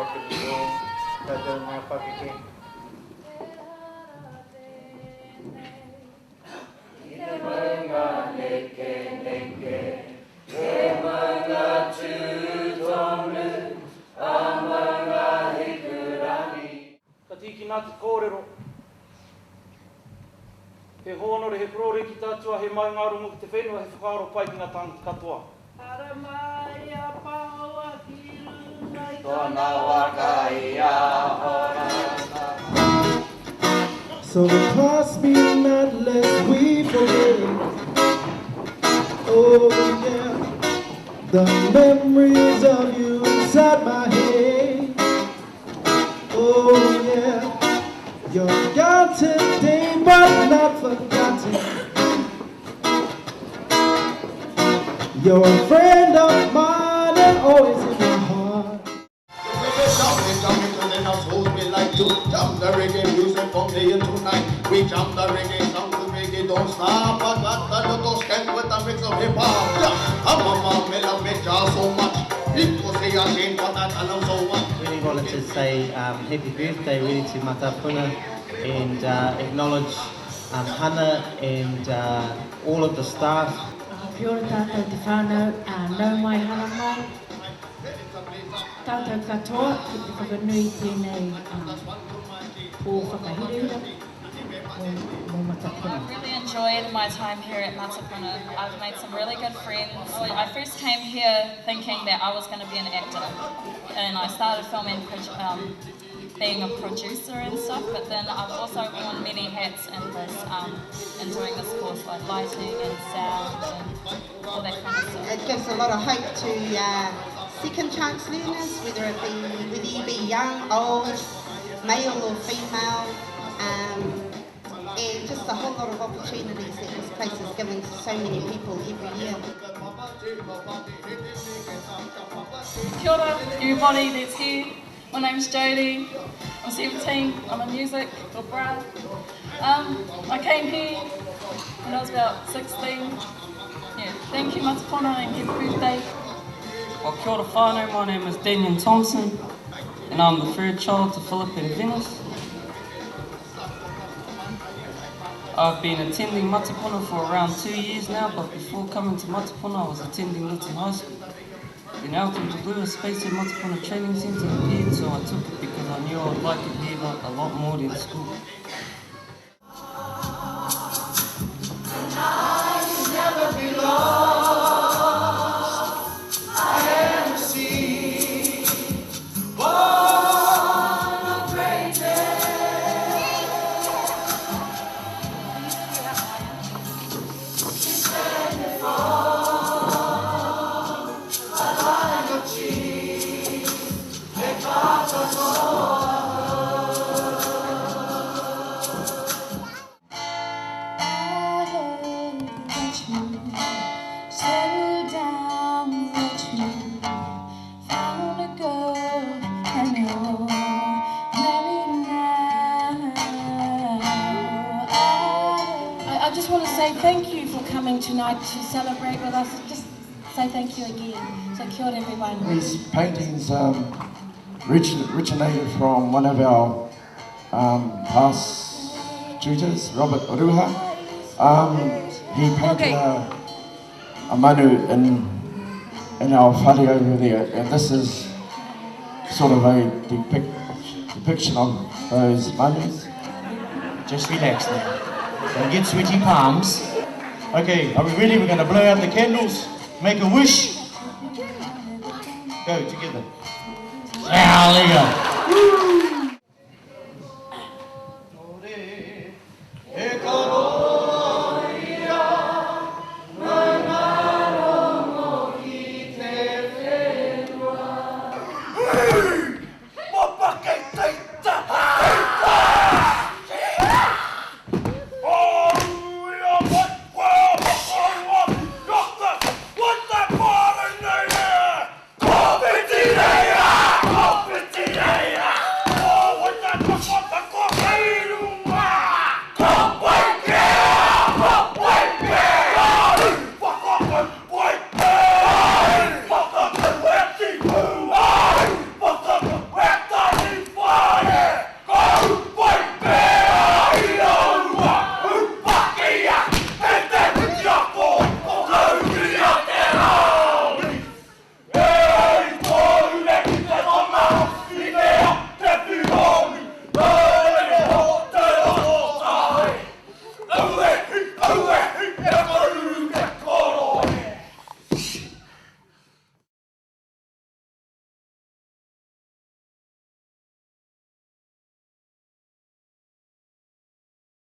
Pagdong, dadang mga pagiging. Katiki nā te kōrero. He honore, he prore ki tātua, he mai ngā rungu ki te whenua, he whakaaro pai ki ngā tangata katoa. Ara mai a paua ki rungai Tōna waka I a hora. So the past be not lest we forget. Oh yeah, the memories of you inside my head. Oh yeah, you're gone today but not forgotten. You're a friend of mine and always in my heart. Jump the reggae music from day into night. We jump the reggae sound to reggae, don't stop. I got the little skank with a mix of hip hop. Yeah, I'm a mom, me love me so much. People say I ain't got that, I know so much. Really wanted to say happy birthday really to Matapuna and acknowledge Hana and all of the staff. Kia ora tātou te whānau, nau mai hana mai. Tātou katoa, ki te whakanui tēnei pō whakahirura mō Matapuna. I've really enjoyed my time here at Matapuna. I've made some really good friends. I first came here thinking that I was going to be an actor, and I started filming, being a producer and stuff, but then I've also worn many hats in this, in doing this course, like lighting and sound and all that kind of stuff. It gives a lot of hope to second chance learners, whether you be young, old, male or female, and just a whole lot of opportunities that this place is giving to so many people every year. Kia ora, everybody that's here. My name's Jodie. I'm 17. I'm in music, or bra. I came here when I was about 16. Yeah, thank you Matapuna and happy birthday. Well, kia ora whānau, my name is Daniel Thompson and I'm the third child to Philip and Venice. I've been attending Matapuna for around 2 years now, but before coming to Matapuna I was attending Lytton High School. Then Elton to do a space at Matapuna Training Centre appeared, so I took it because I knew I would like it here a lot more than school. I just want to say thank you for coming tonight to celebrate with us. Just say thank you again. So kia ora everyone. These paintings originated from one of our past tutors, Robert Oruha. He painted a manu in our whare over there, and this is sort of a depiction of those manus. Just relax now. Don't get sweaty palms. Okay, are we ready? We're going to blow out the candles, make a wish. Go together. Now, there you go. Move it!